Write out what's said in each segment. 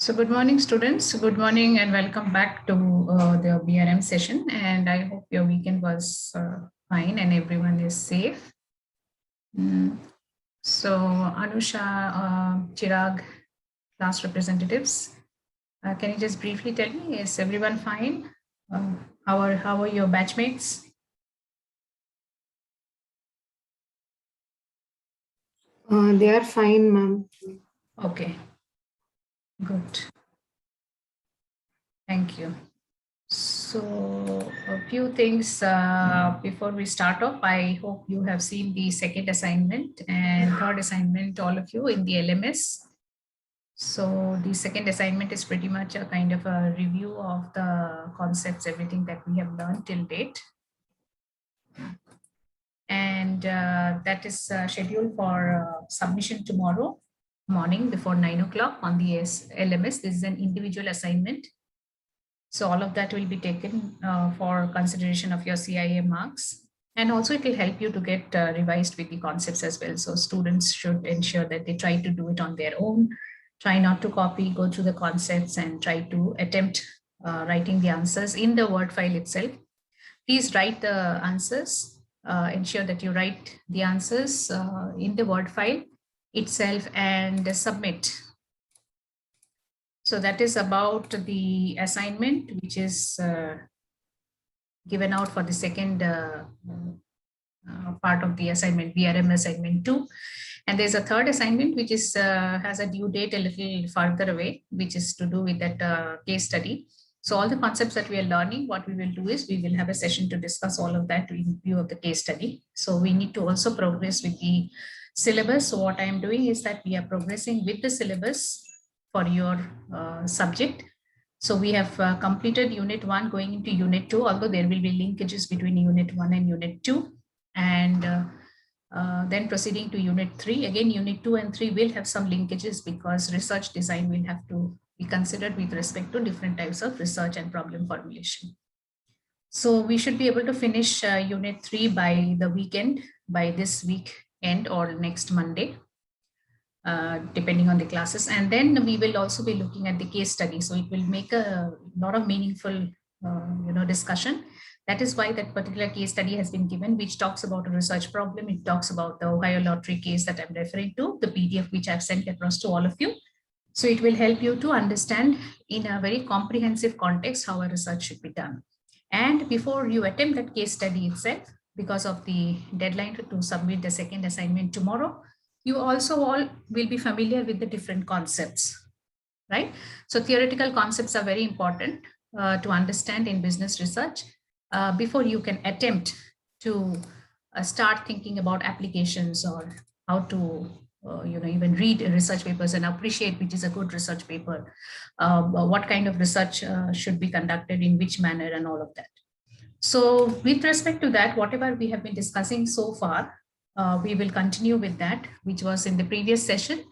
So good morning, students. Good morning and welcome back to the BRM session. And I hope your weekend was fine and everyone is safe. So Anusha, Chirag, class representatives, can you just briefly tell me, is everyone fine? How are your batchmates? They are fine, ma'am. Okay, good. Thank you. So a few things before we start off. I hope you have seen the second assignment and third assignment, all of you in the LMS. So the second assignment is pretty much a kind of a review of the concepts, everything that we have learned till date. And that is scheduled for submission tomorrow morning before 9 o'clock on the LMS. This is an individual assignment. So all of that will be taken for consideration of your CIA marks. And also it will help you to get revised with the concepts as well. So students should ensure that they try to do it on their own, try not to copy, go through the concepts and try to attempt writing the answers in the Word file itself. Please write the answers, ensure that you write the answers in the Word file itself and submit. So that is about the assignment, which is given out for the second part of the assignment, BRM assignment 2. And there's a third assignment, which is has a due date a little farther away, which is to do with that case study. So all the concepts that we are learning, what we will do is we will have a session to discuss all of that in view of the case study. So we need to also progress with the syllabus. So what I am doing is that we are progressing with the syllabus for your subject. So we have completed unit 1 going into unit 2, although there will be linkages between unit 1 and unit 2. And then proceeding to unit 3. Again, unit 2 and 3 will have some linkages because research design will have to be considered with respect to different types of research and problem formulation. So we should be able to finish unit 3 by the weekend, by this weekend or next Monday. Depending on the classes, and then we will also be looking at the case study, so it will make a lot of meaningful discussion. That is why that particular case study has been given, which talks about a research problem. It talks about the Ohio lottery case that I'm referring to, the PDF which I've sent across to all of you. So it will help you to understand in a very comprehensive context how a research should be done. And before you attempt that case study itself, because of the deadline to submit the second assignment tomorrow, you also all will be familiar with the different concepts, right? So theoretical concepts are very important to understand in business research before you can attempt to start thinking about applications or how to even read research papers and appreciate which is a good research paper, what kind of research should be conducted in which manner and all of that. So with respect to that, whatever we have been discussing so far, we will continue with that, which was in the previous session.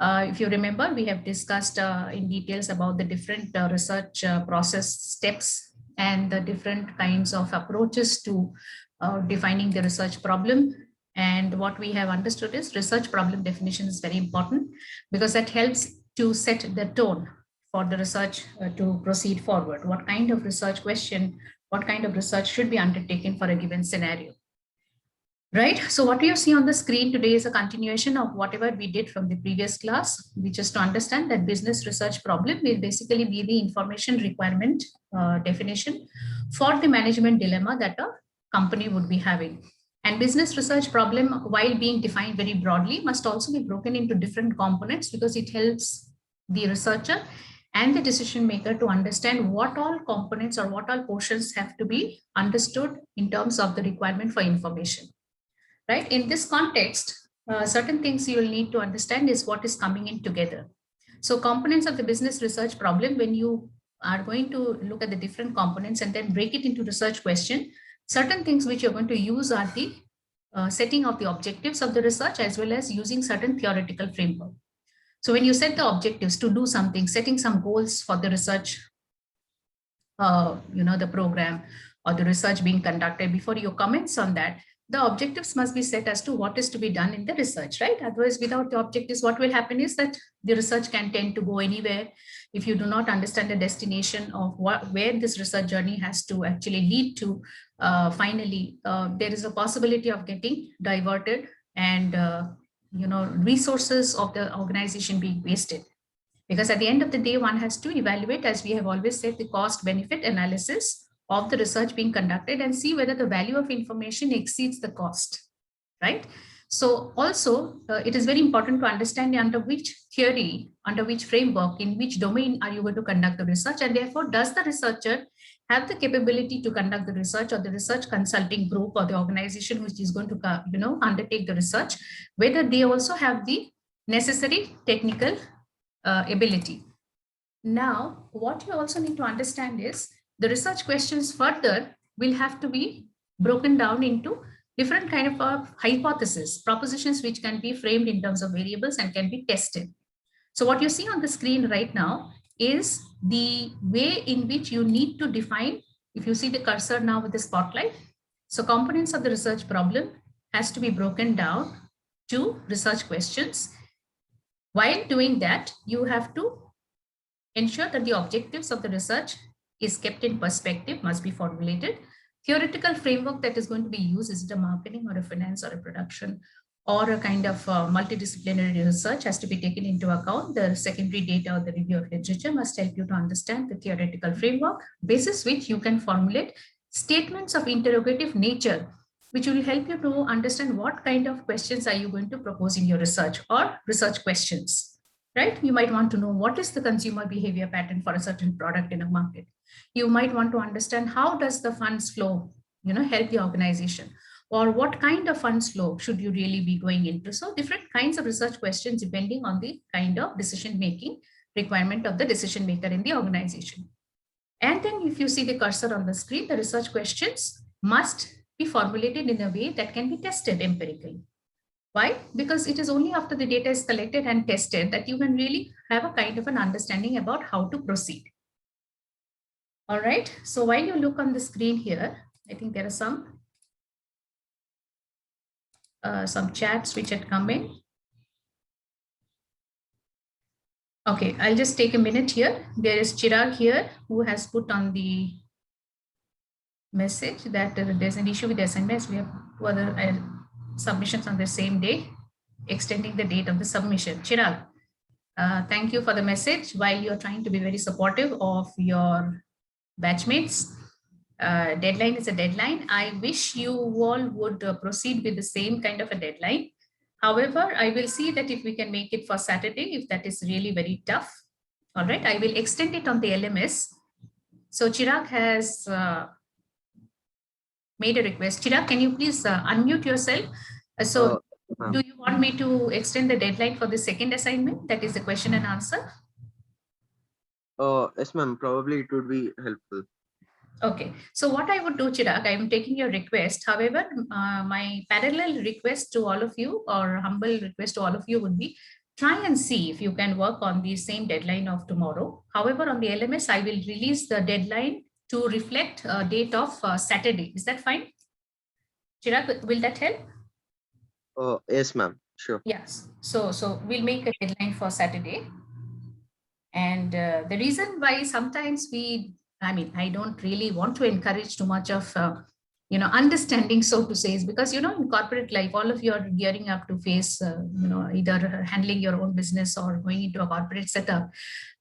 If you remember, we have discussed in details about the different research process steps and the different kinds of approaches to defining the research problem. And what we have understood is research problem definition is very important because that helps to set the tone for the research to proceed forward. What kind of research question, what kind of research should be undertaken for a given scenario. Right. So what you see on the screen today is a continuation of whatever we did from the previous class, which is to understand that business research problem will basically be the information requirement definition for the management dilemma that a company would be having. And business research problem, while being defined very broadly, must also be broken into different components because it helps the researcher and the decision maker to understand what all components or what all portions have to be understood in terms of the requirement for information. Right? In this context, certain things you will need to understand is what is coming in together. So components of the business research problem, when you are going to look at the different components and then break it into research question, certain things which you're going to use are the setting of the objectives of the research as well as using certain theoretical framework. So when you set the objectives to do something, setting some goals for the research, the program or the research being conducted, before your comments on that, the objectives must be set as to what is to be done in the research, right? Otherwise, without the objectives, what will happen is that the research can tend to go anywhere. If you do not understand the destination of where this research journey has to actually lead to, finally, there is a possibility of getting diverted and resources of the organization being wasted. Because at the end of the day, one has to evaluate, as we have always said, the cost benefit analysis of the research being conducted and see whether the value of information exceeds the cost, right? So also, it is very important to understand under which theory, under which framework, in which domain are you going to conduct the research, and therefore, does the researcher have the capability to conduct the research, or the research consulting group or the organization which is going to undertake the research, whether they also have the necessary technical ability. Now, what you also need to understand is the research questions further will have to be broken down into different kind of hypotheses, propositions which can be framed in terms of variables and can be tested. So what you see on the screen right now is the way in which you need to define, if you see the cursor now with the spotlight, so components of the research problem has to be broken down to research questions. While doing that, you have to ensure that the objectives of the research is kept in perspective, must be formulated. Theoretical framework that is going to be used, is it a marketing or a finance or a production or a kind of multidisciplinary research, has to be taken into account. The secondary data or the review of literature must help you to understand the theoretical framework, basis which you can formulate statements of interrogative nature, which will help you to understand what kind of questions are you going to propose in your research or research questions, right? You might want to know what is the consumer behavior pattern for a certain product in a market. You might want to understand how does the funds flow, help the organization, or what kind of funds flow should you really be going into. So different kinds of research questions depending on the kind of decision-making requirement of the decision maker in the organization. And then if you see the cursor on the screen, the research questions must be formulated in a way that can be tested empirically. Why? Because it is only after the data is collected and tested that you can really have a kind of an understanding about how to proceed. All right. So while you look on the screen here, I think there are some chats which had come in. Okay, I'll just take a minute here. There is Chirag here who has put on the message that there's an issue with the assignments. We have two other submissions on the same day, extending the date of the submission. Chirag, thank you for the message. While you're trying to be very supportive of your batchmates, deadline is a deadline. I wish you all would proceed with the same kind of a deadline. However, I will see that if we can make it for Saturday, if that is really very tough. All right, I will extend it on the LMS. So Chirag has made a request. Chirag, can you please unmute yourself? Do you want me to extend the deadline for the second assignment? That is the question and answer. Yes, ma'am. Probably it would be helpful. Okay. So what I would do, Chirag, I am taking your request. However, my parallel request to all of you, or humble request to all of you, would be try and see if you can work on the same deadline of tomorrow. However, on the LMS, I will release the deadline to reflect a date of Saturday. Is that fine? Chirag, will that help? Yes, ma'am. Sure. Yes. So we'll make a deadline for Saturday. And the reason why sometimes I don't really want to encourage too much of, understanding, so to say, is because, in corporate life, all of you are gearing up to face, either handling your own business or going into a corporate setup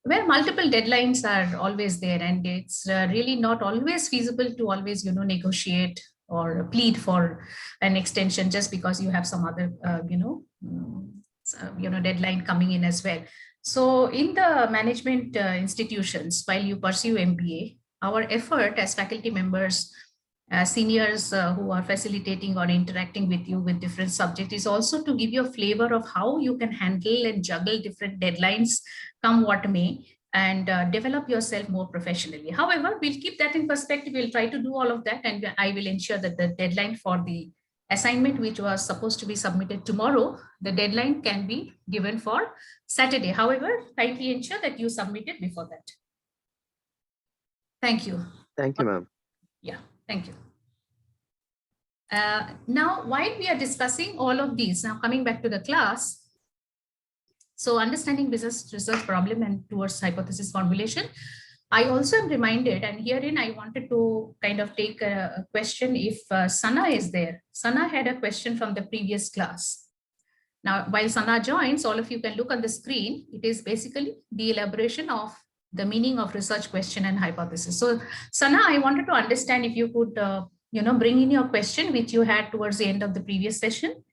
where multiple deadlines are always there. And it's really not always feasible to always, negotiate or plead for an extension just because you have some other, deadline coming in as well. So in the management institutions, while you pursue MBA, our effort as faculty members, seniors who are facilitating or interacting with you with different subjects is also to give you a flavor of how you can handle and juggle different deadlines, come what may, and develop yourself more professionally. However, we'll keep that in perspective. We'll try to do all of that, and I will ensure that the deadline for the assignment, which was supposed to be submitted tomorrow, the deadline can be given for Saturday. However, kindly ensure that you submit it before that. Thank you. Thank you, ma'am. Yeah, thank you. Now, while we are discussing all of these, now coming back to the class, so understanding research problem and towards hypothesis formulation, I also am reminded, and herein I wanted to kind of take a question if Sana is there. Sana had a question from the previous class. Now, while Sana joins, all of you can look on the screen. It is basically the elaboration of the meaning of research question and hypothesis. So Sana, I wanted to understand if you could, bring in your question, which you had towards the end of the previous session,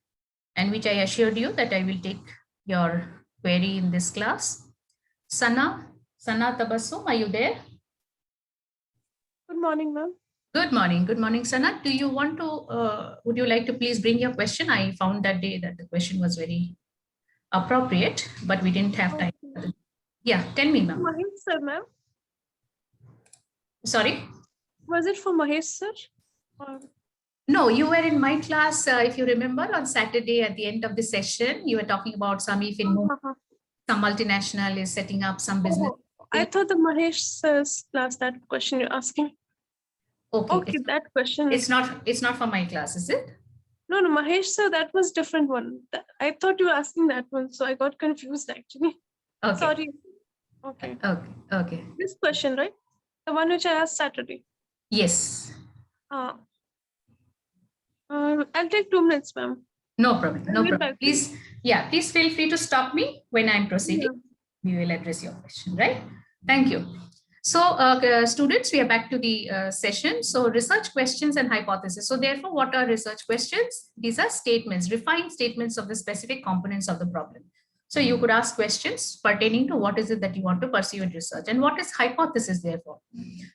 and which I assured you that I will take your query in this class. Sana Tabassum, are you there? Good morning, ma'am. Good morning. Good morning, Sana. Do you want to, would you like to please bring your question? I found that day that the question was very appropriate, but we didn't have time. Yeah, tell me, ma'am. Mahesh sir, ma'am. Sorry? Was it for Mahesh sir? Or... No, you were in my class, if you remember, on Saturday at the end of the session, you were talking about some if in some multinational is setting up some business. Oh, I thought the Mahesh sir's class, that question you're asking. Okay, that question. It's not for my class, is it? No, Mahesh sir, that was different one. I thought you were asking that one, so I got confused actually. Okay. Sorry. Okay. Okay. This question, right? The one which I asked Saturday. Yes. I'll take 2 minutes, ma'am. No problem. No problem. Please feel free to stop me when I'm proceeding. Yeah. We will address your question, right? Thank you. So students, we are back to the session. So research questions and hypothesis. So therefore, what are research questions? These are statements, refined statements of the specific components of the problem. So you could ask questions pertaining to what is it that you want to pursue in research, and what is hypothesis therefore?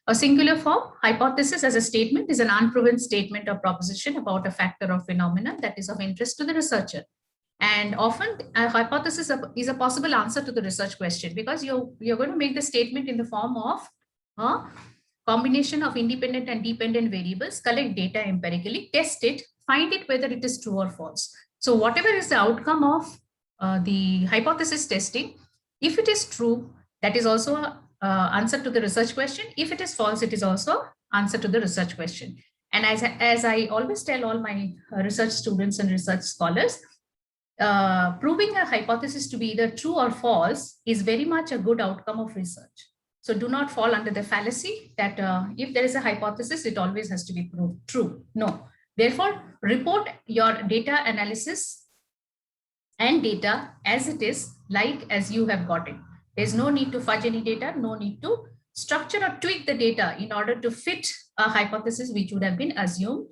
A singular form, hypothesis as a statement is an unproven statement or proposition about a factor or phenomenon that is of interest to the researcher. And often a hypothesis is a possible answer to the research question, because you're going to make the statement in the form of a combination of independent and dependent variables, collect data empirically, test it, find it whether it is true or false. So whatever is the outcome of the hypothesis testing, if it is true, that is also an answer to the research question. If it is false, it is also answer to the research question. And as I always tell all my research students and research scholars, proving a hypothesis to be either true or false is very much a good outcome of research. So do not fall under the fallacy that if there is a hypothesis, it always has to be proved true. No. Therefore, report your data analysis and data as it is, like as you have got it. There's no need to fudge any data, no need to structure or tweak the data in order to fit a hypothesis which would have been assumed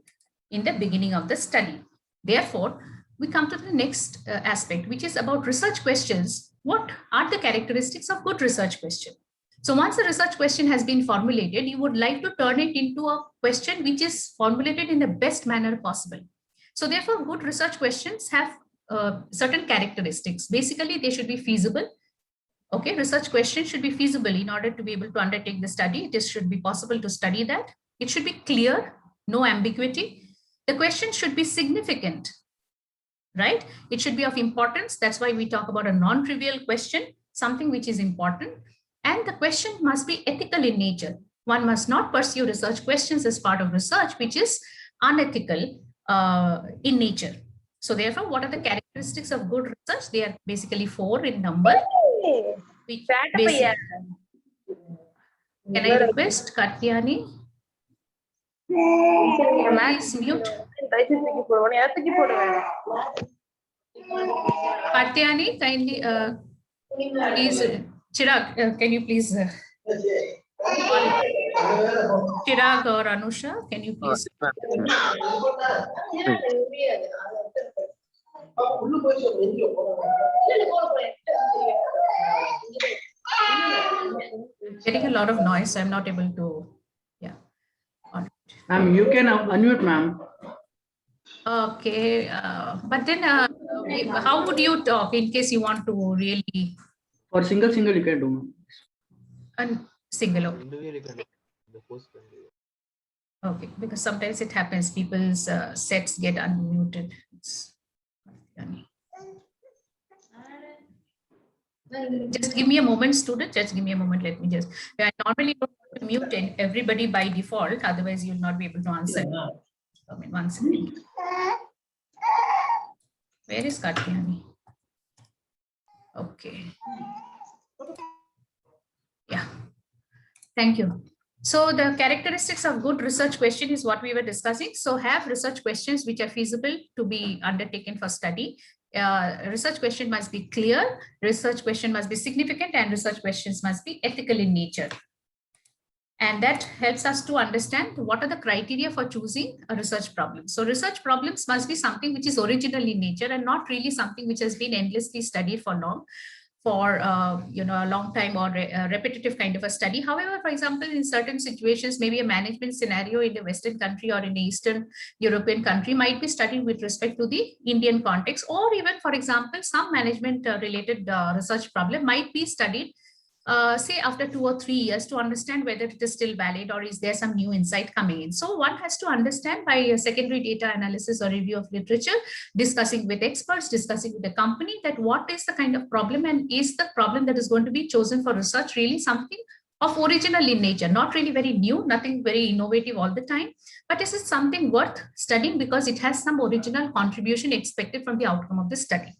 in the beginning of the study. Therefore, we come to the next aspect, which is about research questions. What are the characteristics of good research question? So once a research question has been formulated, you would like to turn it into a question which is formulated in the best manner possible. So therefore, good research questions have certain characteristics. Basically, they should be feasible. Okay, research questions should be feasible in order to be able to undertake the study. It should be possible to study that. It should be clear, no ambiguity. The question should be significant, right? It should be of importance. That's why we talk about a non-trivial question, something which is important. And the question must be ethical in nature. One must not pursue research questions as part of research, which is unethical in nature. So therefore, what are the characteristics of good research? They are basically 4 in number. Can I request Katyani? Please mute. Katyani, kindly, please, Chirag, can you please Chirag or Anusha, can you please? Getting a lot of noise, so I'm not able to, yeah. Ma'am, you can unmute, ma'am. Okay, but then how would you talk in case you want to really? For single you can do, ma'am. And single. Okay, because sometimes it happens, people's sets get unmuted. Just give me a moment, student. Just give me a moment. Let me just. I normally don't mute everybody by default. Otherwise, you'll not be able to answer. One second. Where is Katyani? Okay. Yeah. Thank you. So the characteristics of good research question is what we were discussing. So have research questions which are feasible to be undertaken for study. Research question must be clear, research question must be significant, and research questions must be ethical in nature. And that helps us to understand what are the criteria for choosing a research problem. So research problems must be something which is original in nature and not really something which has been endlessly studied for long, for a long time, or a repetitive kind of a study. However, for example, in certain situations, maybe a management scenario in a Western country or in an Eastern European country might be studied with respect to the Indian context, or even, for example, some management related research problem might be studied say after 2 or 3 years to understand whether it is still valid or is there some new insight coming in. So one has to understand by a secondary data analysis or review of literature, discussing with experts, discussing with the company, that what is the kind of problem, and is the problem that is going to be chosen for research really something of original in nature, not really very new, nothing very innovative all the time, but is it something worth studying because it has some original contribution expected from the outcome of the study.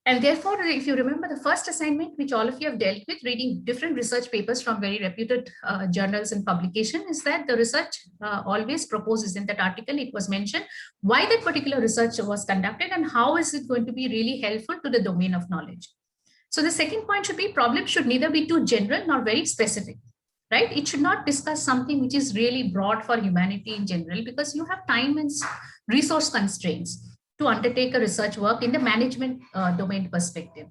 And therefore, if you remember the first assignment, which all of you have dealt with, reading different research papers from very reputed journals and publication, is that the research always proposes, in that article it was mentioned, why that particular research was conducted and how is it going to be really helpful to the domain of knowledge. So the second point should be, problems should neither be too general nor very specific, right? It should not discuss something which is really broad for humanity in general, because you have time and resource constraints to undertake a research work in the management domain perspective.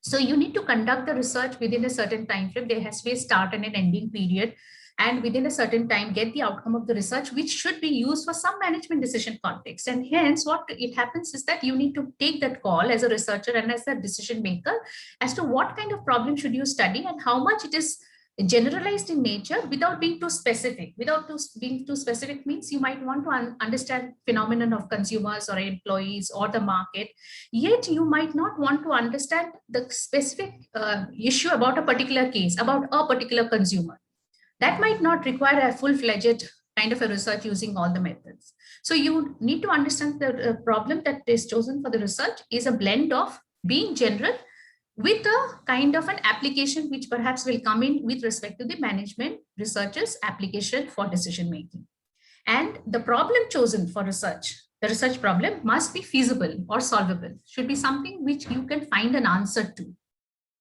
So you need to conduct the research within a certain time frame. There has to be a start and an ending period, and within a certain time get the outcome of the research, which should be used for some management decision context. And hence what it happens is that you need to take that call as a researcher and as a decision maker as to what kind of problem should you study and how much it is generalized in nature without being too specific. Being too specific means you might want to understand phenomenon of consumers or employees or the market, yet you might not want to understand the specific issue about a particular case, about a particular consumer. That might not require a full-fledged kind of a research using all the methods. So you need to understand the problem that is chosen for the research is a blend of being general with a kind of an application which perhaps will come in with respect to the management researchers' application for decision making. And the problem chosen for research, the research problem must be feasible or solvable, should be something which you can find an answer to.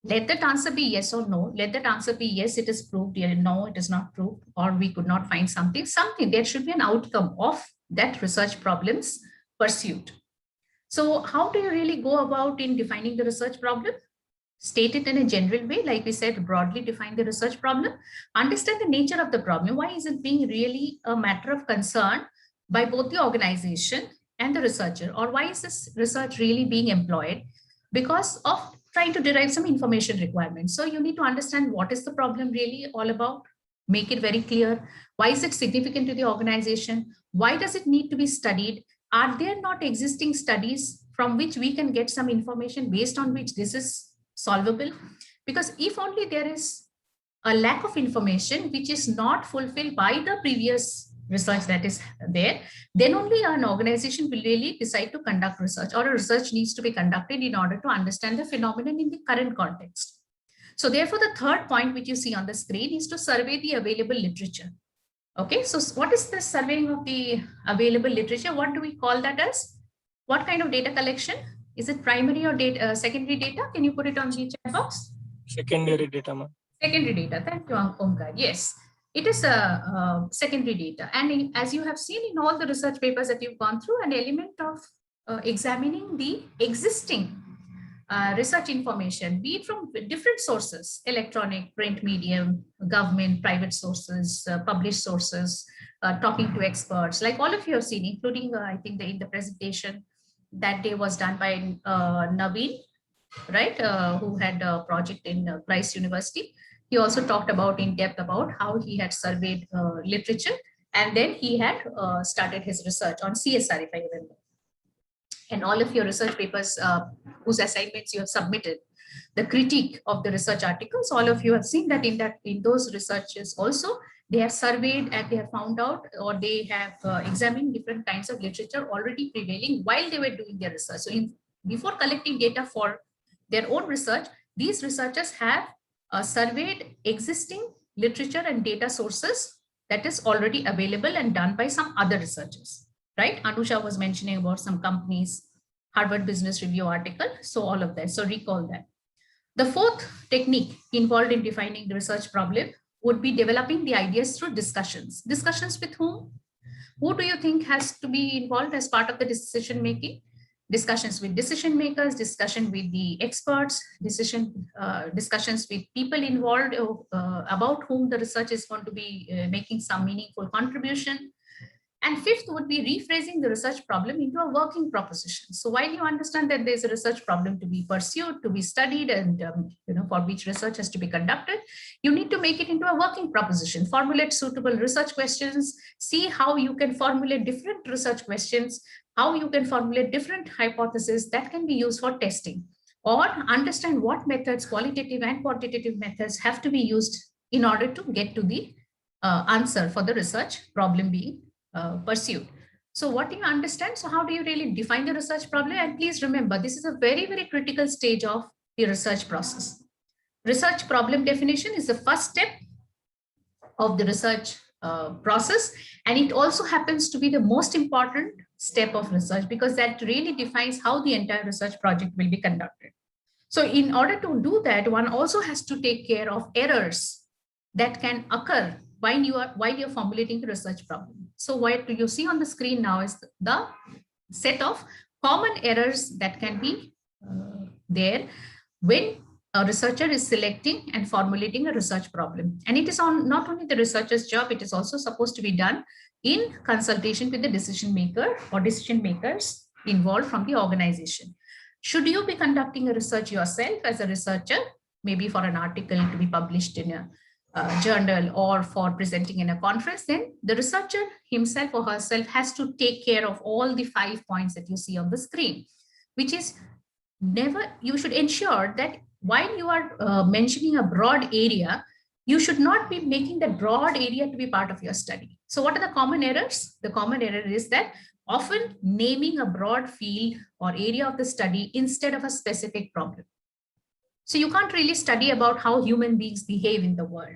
Let that answer be yes or no. Let that answer be yes, it is proved, no, it is not proved, or we could not find something. There should be an outcome of that research problem's pursuit. So how do you really go about in defining the research problem? State it in a general way, like we said, broadly define the research problem, understand the nature of the problem. Why is it being really a matter of concern by both the organization and the researcher? Or why is this research really being employed? Because of trying to derive some information requirements. So you need to understand what is the problem really all about, make it very clear. Why is it significant to the organization? Why does it need to be studied? Are there not existing studies from which we can get some information based on which this is solvable? Because if only there is a lack of information which is not fulfilled by the previous research that is there, then only an organization will really decide to conduct research, or a research needs to be conducted in order to understand the phenomenon in the current context. So therefore, the third point which you see on the screen is to survey the available literature. Okay, so what is the surveying of the available literature? What do we call that as? What kind of data collection? Is it primary or data, secondary data? Can you put it on the chat box? Secondary data, ma'am. Secondary data. Thank you, Omkar. Yes, it is a secondary data. And as you have seen in all the research papers that you've gone through, an element of examining the existing research information, be it from different sources, electronic, print medium, government, private sources, published sources, talking to experts, like all of you have seen, including I think in the presentation that day was done by Naveen, right, who had a project in Christ University. He also talked about in depth about how he had surveyed literature, and then he had started his research on CSR, if I remember. And all of your research papers whose assignments you have submitted, the critique of the research articles, all of you have seen that in those researches also, They have surveyed and they have found out, or they have examined different kinds of literature already prevailing while they were doing their research. So before collecting data for their own research, these researchers have surveyed existing literature and data sources that is already available and done by some other researchers, right? Anusha was mentioning about some companies, Harvard Business Review article, so all of that, so recall that. The fourth technique involved in defining the research problem would be developing the ideas through discussions. Discussions with whom? Who do you think has to be involved as part of the decision making? Discussions with decision makers, discussion with the experts, discussions with people involved about whom the research is going to be making some meaningful contribution. And fifth would be rephrasing the research problem into a working proposition. So while you understand that there's a research problem to be pursued, to be studied, and for which research has to be conducted, you need to make it into a working proposition, formulate suitable research questions, see how you can formulate different research questions, how you can formulate different hypotheses that can be used for testing, or understand what methods, qualitative and quantitative methods, have to be used in order to get to the answer for the research problem being pursued. So what do you understand? So how do you really define the research problem? And please remember, this is a very, very critical stage of the research process. Research problem definition is the first step of the research process. And it also happens to be the most important step of research, because that really defines how the entire research project will be conducted. So in order to do that, one also has to take care of errors that can occur while you're formulating the research problem. So what you see on the screen now is the set of common errors that can be there when a researcher is selecting and formulating a research problem. And it is not only the researcher's job, it is also supposed to be done in consultation with the decision maker or decision makers involved from the organization. Should you be conducting a research yourself as a researcher, maybe for an article to be published in a journal or for presenting in a conference, then the researcher himself or herself has to take care of all the 5 points that you see on the screen, which is you should ensure that while you are mentioning a broad area, you should not be making that broad area to be part of your study. So what are the common errors? The common error is that often naming a broad field or area of the study instead of a specific problem. So you can't really study about how human beings behave in the world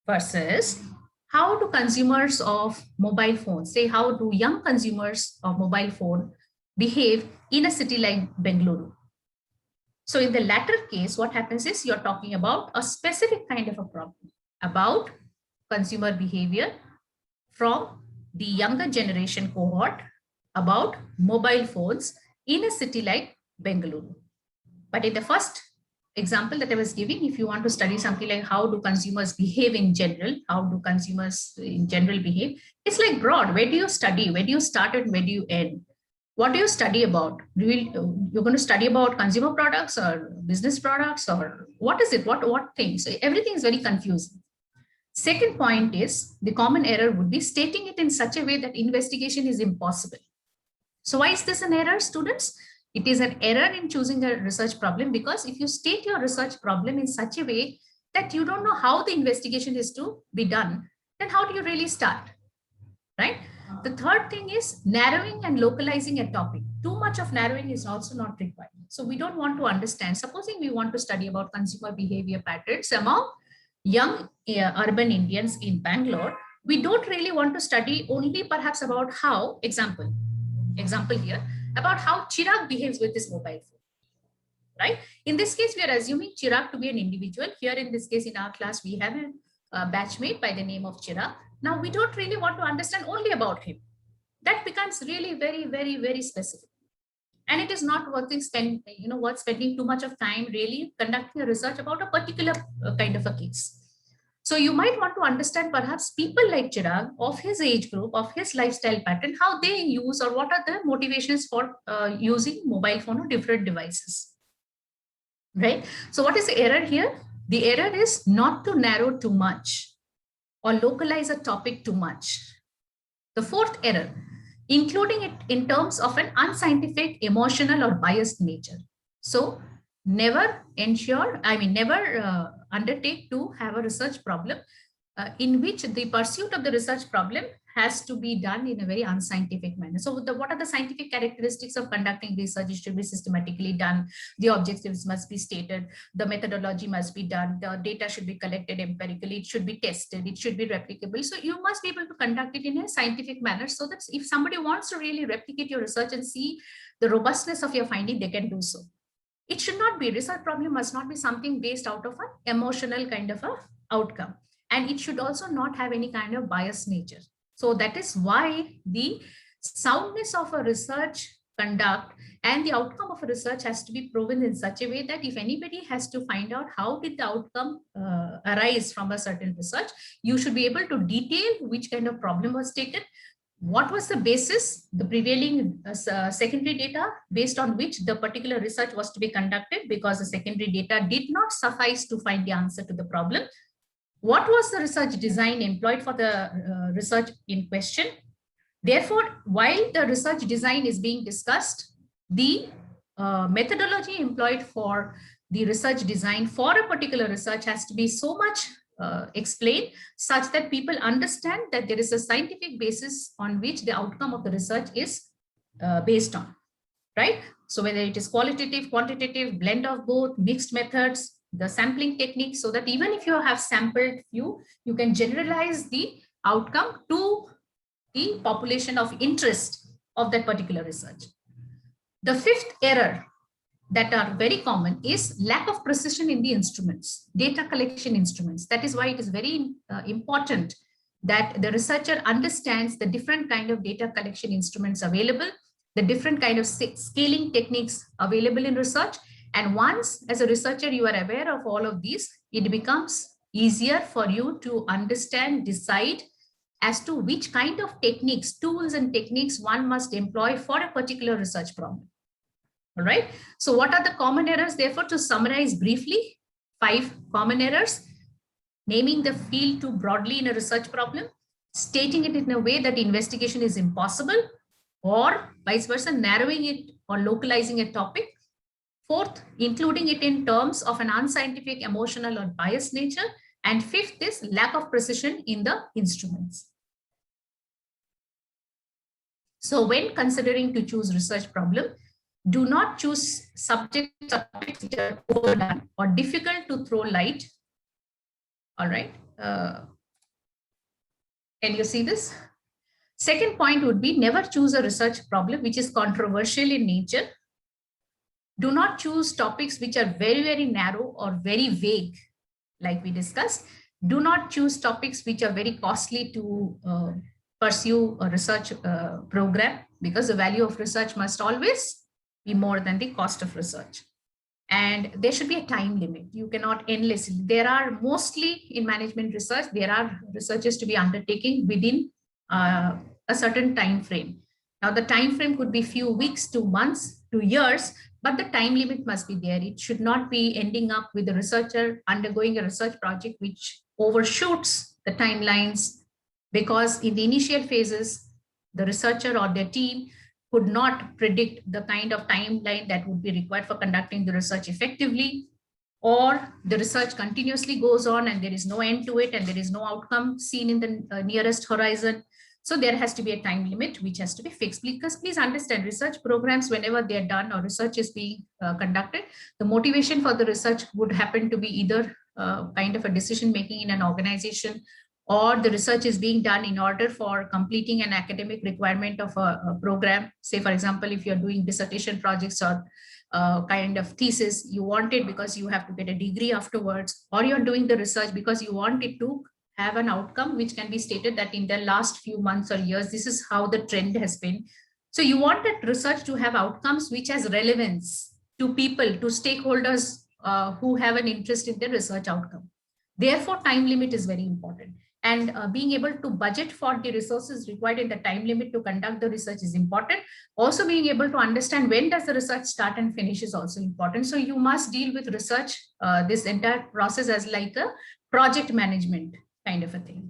versus how do consumers of mobile phones, say how do young consumers of mobile phone behave in a city like Bengaluru. So in the latter case, what happens is you're talking about a specific kind of a problem about consumer behavior from the younger generation cohort about mobile phones in a city like Bengaluru. But in the first example that I was giving, if you want to study something like how do consumers behave in general, how do consumers in general behave, it's like broad. Where do you study? Where do you start and where do you end? What do you study about? You're going to study about consumer products or business products, or what is it? What things? So everything is very confusing. Second point is the common error would be stating it in such a way that investigation is impossible. So why is this an error, students? It is an error in choosing a research problem, because if you state your research problem in such a way that you don't know how the investigation is to be done, then how do you really start, right? The third thing is narrowing and localizing a topic. Too much of narrowing is also not required. So we don't want to understand, supposing we want to study about consumer behavior patterns among young urban Indians in Bangalore, we don't really want to study only perhaps about how, example here, about how Chirag behaves with his mobile phone, right? In this case, we are assuming Chirag to be an individual. Here in this case, in our class, we have a batchmate by the name of Chirag. Now, we don't really want to understand only about him. That becomes really very, very, very specific. And it is not worth spending too much of time really conducting a research about a particular kind of a case. So you might want to understand perhaps people like Chirag, of his age group, of his lifestyle pattern, how they use or what are the motivations for using mobile phone or different devices, right? So what is the error here? The error is not to narrow too much or localize a topic too much. The fourth error, including it in terms of an unscientific, emotional or biased nature. So never undertake to have a research problem in which the pursuit of the research problem has to be done in a very unscientific manner. So what are the scientific characteristics of conducting research? It should be systematically done. The objectives must be stated. The methodology must be done. The data should be collected empirically. It should be tested. It should be replicable. So you must be able to conduct it in a scientific manner so that if somebody wants to really replicate your research and see the robustness of your finding, they can do so. It should not be, research problem must not be something based out of an emotional kind of a outcome. And it should also not have any kind of biased nature. So that is why the soundness of a research conduct and the outcome of a research has to be proven in such a way that if anybody has to find out how did the outcome arise from a certain research, you should be able to detail which kind of problem was taken, what was the basis, the prevailing secondary data based on which the particular research was to be conducted, because the secondary data did not suffice to find the answer to the problem. What was the research design employed for the research in question? Therefore, while the research design is being discussed, the methodology employed for the research design for a particular research has to be so much explained such that people understand that there is a scientific basis on which the outcome of the research is based on, right? So whether it is qualitative, quantitative, blend of both, mixed methods, the sampling technique, so that even if you have sampled few, you can generalize the outcome to the population of interest of that particular research. The fifth error that are very common is lack of precision in the instruments, data collection instruments. That is why it is very important that the researcher understands the different kind of data collection instruments available, the different kind of scaling techniques available in research. And once as a researcher, you are aware of all of these, it becomes easier for you to understand, decide as to which kind of techniques, tools and techniques one must employ for a particular research problem. All right. So what are the common errors? Therefore, to summarize briefly, 5 common errors: naming the field too broadly in a research problem, stating it in a way that investigation is impossible, or vice versa, narrowing it or localizing a topic. 4th, including it in terms of an unscientific, emotional, or biased nature. And 5th is lack of precision in the instruments. So when considering to choose research problem, do not choose subjects or topics which are overdone or difficult to throw light. All right. Can you see this? Second point would be never choose a research problem which is controversial in nature. Do not choose topics which are very, very narrow or very vague, like we discussed. Do not choose topics which are very costly to pursue a research program, because the value of research must always be more than the cost of research. And there should be a time limit. You cannot endlessly. There are mostly in management research, there are researches to be undertaken within a certain time frame. Now, the time frame could be few weeks to months to years, but the time limit must be there. It should not be ending up with the researcher undergoing a research project which overshoots the timelines, because in the initial phases, the researcher or their team could not predict the kind of timeline that would be required for conducting the research effectively, or the research continuously goes on and there is no end to it and there is no outcome seen in the nearest horizon. So there has to be a time limit which has to be fixed, because please understand, research programs, whenever they're done or research is being conducted, the motivation for the research would happen to be either kind of a decision making in an organization, or the research is being done in order for completing an academic requirement of a program. Say, for example, if you're doing dissertation projects or kind of thesis, you want it because you have to get a degree afterwards, or you're doing the research because you want it to have an outcome which can be stated that in the last few months or years, this is how the trend has been. So you want that research to have outcomes which has relevance to people, to stakeholders who have an interest in the research outcome. Therefore, time limit is very important. And being able to budget for the resources required in the time limit to conduct the research is important. Also, being able to understand when does the research start and finish is also important. So you must deal with research, this entire process, as like a project management kind of a thing.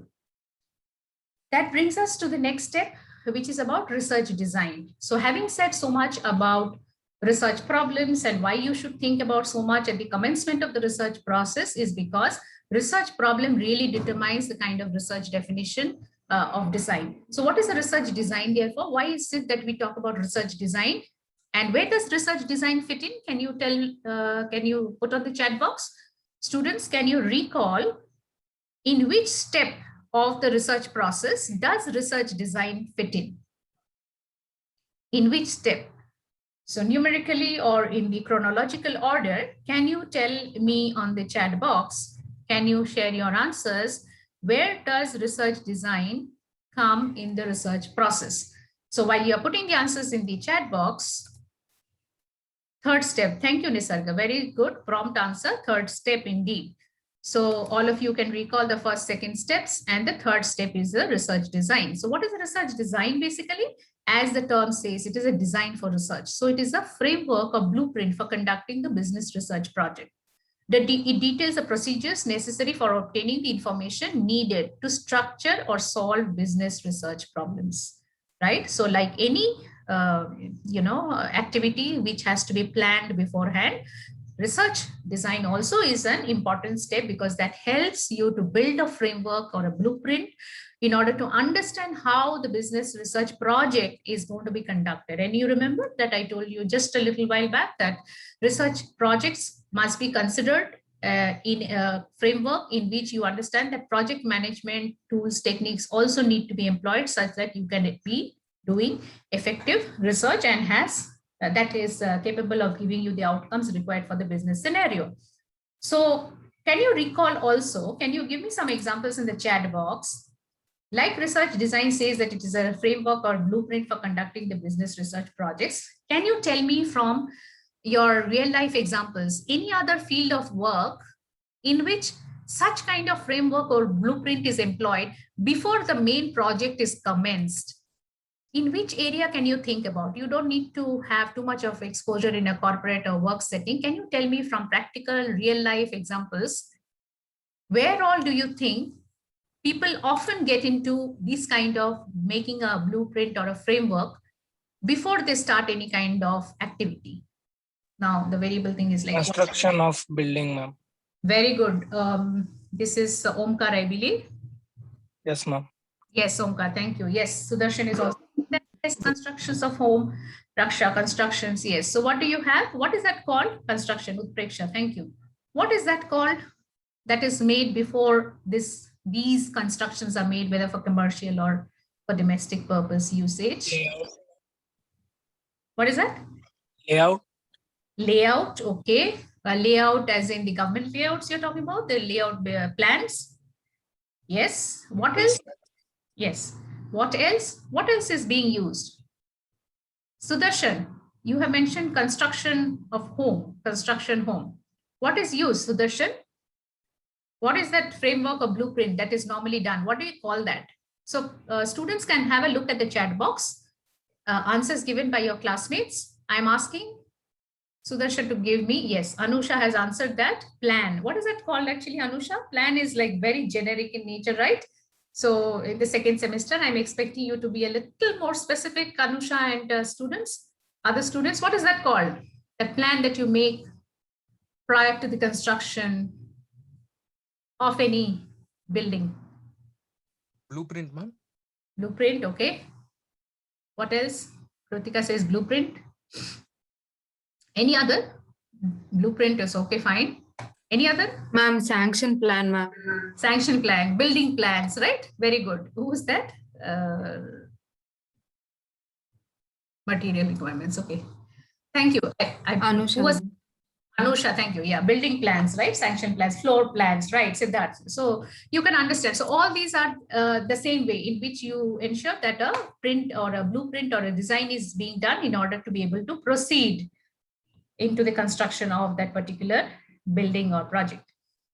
That brings us to the next step, which is about research design. So having said so much about research problems and why you should think about so much at the commencement of the research process, is because research problem really determines the kind of research definition of design. So what is a research design therefore? Why is it that we talk about research design? And where does research design fit in? Can you tell, can you put on the chat box? Students, can you recall in which step of the research process does research design fit in? In which step? So numerically or in the chronological order, can you tell me on the chat box, can you share your answers? Where does research design come in the research process? So while you're putting the answers in the chat box, third step, thank you, Nisarga, very good prompt answer, third step indeed. So all of you can recall the first, second steps, and the third step is the research design. So what is the research design basically? As the term says, it is a design for research. So it is a framework or blueprint for conducting the business research project. It details the procedures necessary for obtaining the information needed to structure or solve business research problems, right? So like any activity which has to be planned beforehand, research design also is an important step because that helps you to build a framework or a blueprint in order to understand how the business research project is going to be conducted. And you remember that I told you just a little while back that research projects must be considered in a framework in which you understand that project management tools, techniques also need to be employed such that you can be doing effective research and that is capable of giving you the outcomes required for the business scenario. So can you recall also, can you give me some examples in the chat box? Like research design says that it is a framework or blueprint for conducting the business research projects. Can you tell me from your real life examples, any other field of work in which such kind of framework or blueprint is employed before the main project is commenced? In which area can you think about? You don't need to have too much of exposure in a corporate or work setting. Can you tell me from practical real life examples, where all do you think people often get into this kind of making a blueprint or a framework before they start any kind of activity? Now, the variable thing is like construction of building, ma'am. Very good. This is Omkar, I believe. Yes, ma'am. Yes, Omkar, thank you. Yes, Sudarshan is also. Yes, constructions of home, Raksha, constructions, yes. So what do you have? What is that called? Construction, Utpreksha, thank you. What is that called? That is made before these constructions are made, whether for commercial or for domestic purpose usage. Layout. What is that? Layout. Layout, okay. Layout as in the government layouts you're talking about, the layout plans. Yes. What else? Yes. What else? What else is being used? Sudarshan, you have mentioned construction of home, construction home. What is used, Sudarshan? What is that framework or blueprint that is normally done? What do you call that? So students can have a look at the chat box. Answers given by your classmates. I'm asking Sudarshan to give me. Yes, Anusha has answered that. Plan. What is that called actually, Anusha? Plan is like very generic in nature, right? So in the second semester, I'm expecting you to be a little more specific, Anusha and students, other students. What is that called? The plan that you make prior to the construction of any building. Blueprint, ma'am. Blueprint, okay. What else? Kritika says blueprint. Any other? Blueprint is okay, fine. Any other? Ma'am, sanction plan, ma'am. Sanction plan, building plans, right? Very good. Who is that? Material requirements, okay. Thank you. Anusha. Who was Anusha, thank you. Yeah, building plans, right? Sanction plans, floor plans, right? Siddharth. So you can understand. So all these are the same way in which you ensure that a print or a blueprint or a design is being done in order to be able to proceed into the construction of that particular building or project,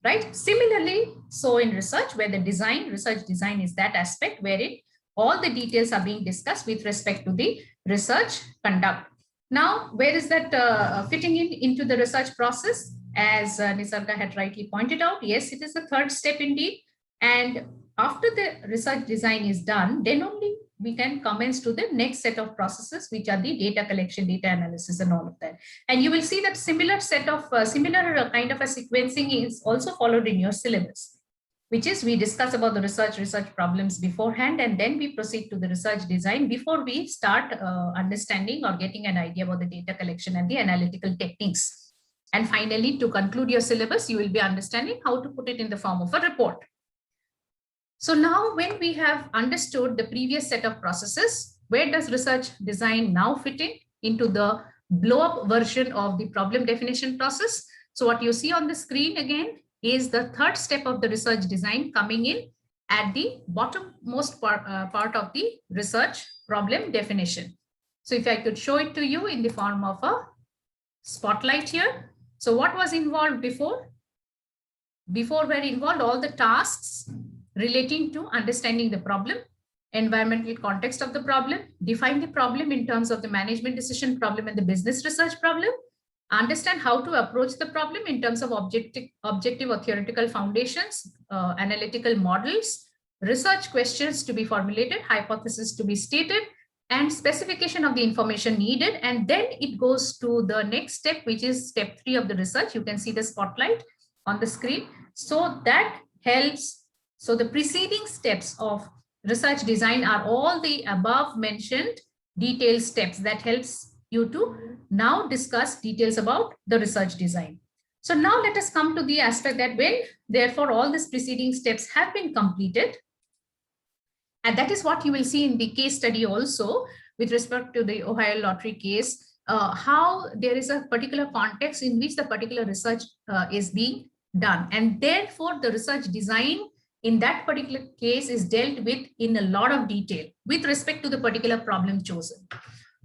right? Similarly, so in research, where the research design is that aspect wherein all the details are being discussed with respect to the research conduct. Now, where is that fitting into the research process? As Nisarga had rightly pointed out, yes, it is the third step indeed. And after the research design is done, then only we can commence to the next set of processes, which are the data collection, data analysis, and all of that. And you will see that similar set of similar kind of a sequencing is also followed in your syllabus, which is we discuss about the research problems beforehand, and then we proceed to the research design before we start understanding or getting an idea about the data collection and the analytical techniques. And finally, to conclude your syllabus, you will be understanding how to put it in the form of a report. So now when we have understood the previous set of processes, where does research design now fit into the blow up version of the problem definition process? So what you see on the screen again is the third step of the research design coming in at the bottommost part of the research problem definition. So if I could show it to you in the form of a spotlight here. So what was involved before? Before were involved all the tasks relating to understanding the problem, environmental context of the problem, define the problem in terms of the management decision problem and the business research problem, understand how to approach the problem in terms of objective or theoretical foundations, analytical models, research questions to be formulated, hypothesis to be stated, and specification of the information needed. And then it goes to the next step, which is step 3 of the research. You can see the spotlight on the screen. So that helps. So the preceding steps of research design are all the above mentioned detailed steps that helps you to now discuss details about the research design. So now let us come to the aspect that when therefore all these preceding steps have been completed, and that is what you will see in the case study also with respect to the Ohio lottery case, how there is a particular context in which the particular research is being done. And therefore the research design in that particular case is dealt with in a lot of detail with respect to the particular problem chosen.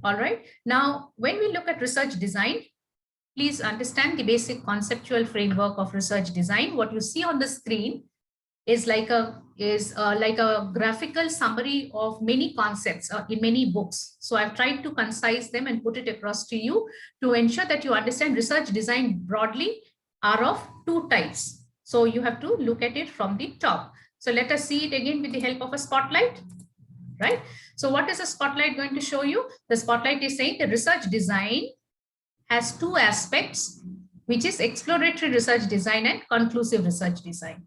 All right. Now, when we look at research design, please understand the basic conceptual framework of research design. What you see on the screen is like a graphical summary of many concepts in many books. So I've tried to concise them and put it across to you to ensure that you understand research design broadly are of 2 types. So you have to look at it from the top. So let us see it again with the help of a spotlight, right? So what is a spotlight going to show you? The spotlight is saying the research design has 2 aspects, which is exploratory research design and conclusive research design.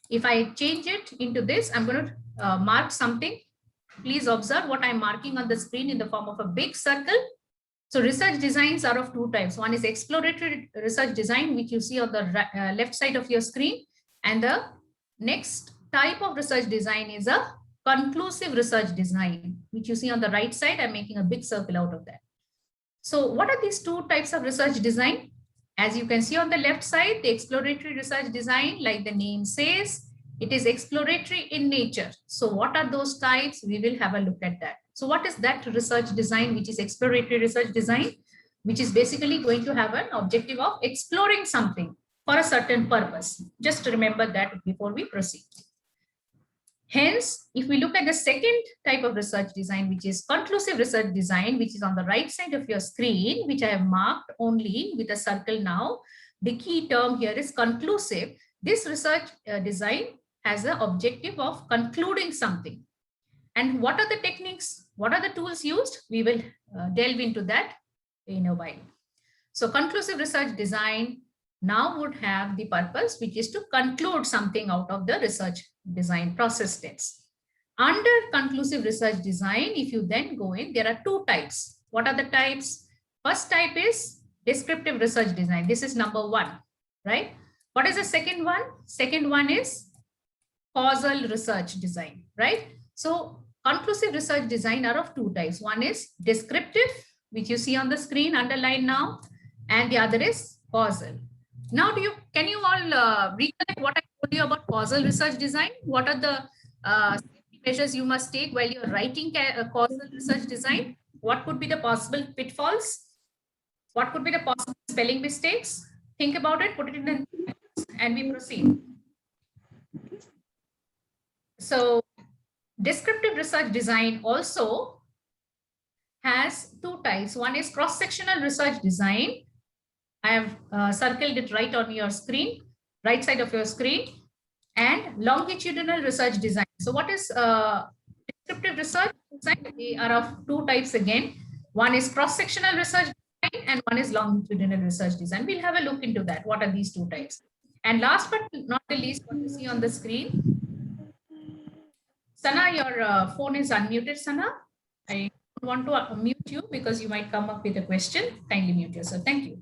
If I change it into this, I'm going to mark something. Please observe what I'm marking on the screen in the form of a big circle. So research designs are of 2 types. One is exploratory research design, which you see on the left side of your screen. And the next type of research design is a conclusive research design, which you see on the right side. I'm making a big circle out of that. So what are these 2 types of research design? As you can see on the left side, the exploratory research design, like the name says, it is exploratory in nature. So what are those types? We will have a look at that. So what is that research design, which is exploratory research design, which is basically going to have an objective of exploring something for a certain purpose. Just remember that before we proceed. Hence, if we look at the second type of research design, which is conclusive research design, which is on the right side of your screen, which I have marked only with a circle now, the key term here is conclusive. This research design has the objective of concluding something. And what are the techniques? What are the tools used? We will delve into that in a while. So conclusive research design now would have the purpose, which is to conclude something out of the research design process steps. Under conclusive research design, if you then go in, there are 2 types. What are the types? First type is descriptive research design. This is number 1, right? What is the second one? Second one is causal research design, right? So conclusive research design are of 2 types. One is descriptive, which you see on the screen underlined now, and the other is causal. Now, can you all recollect what I told you about causal research design? What are the measures you must take while you're writing causal research design? What could be the possible pitfalls? What could be the possible spelling mistakes? Think about it, put it in the and we proceed. So descriptive research design also has 2 types. One is cross-sectional research design. I have circled it right on your screen, right side of your screen, and longitudinal research design. So what is descriptive research? They are of two types again. One is cross-sectional research design and one is longitudinal research design. We'll have a look into that. What are these two types? And last but not the least, what you see on the screen. Sana, your phone is unmuted, Sana. I don't want to mute you because you might come up with a question. Kindly mute yourself. Thank you.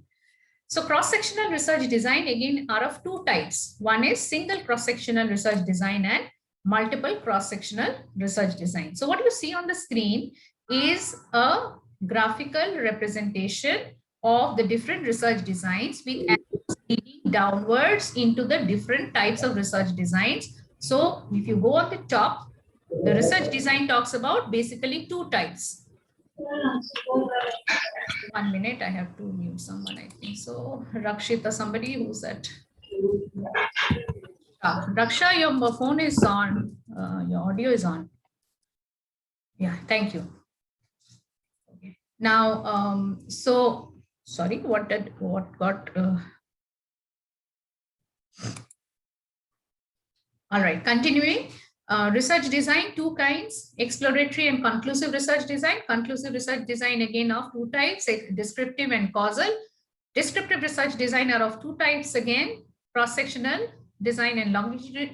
So cross-sectional research design again are of two types. One is single cross-sectional research design and multiple cross-sectional research design. So what you see on the screen is a graphical representation of the different research designs with arrows leading downwards into the different types of research designs. So if you go on the top, the research design talks about basically two types. 1 minute, I have to mute someone, I think. So Rakshita, somebody who's at Raksha, your phone is on, your audio is on. Yeah, thank you. Okay. Now, so sorry, what got all right, continuing. Research design, two kinds, exploratory and conclusive research design. Conclusive research design again of two types, descriptive and causal. Descriptive research design are of two types again, cross-sectional design and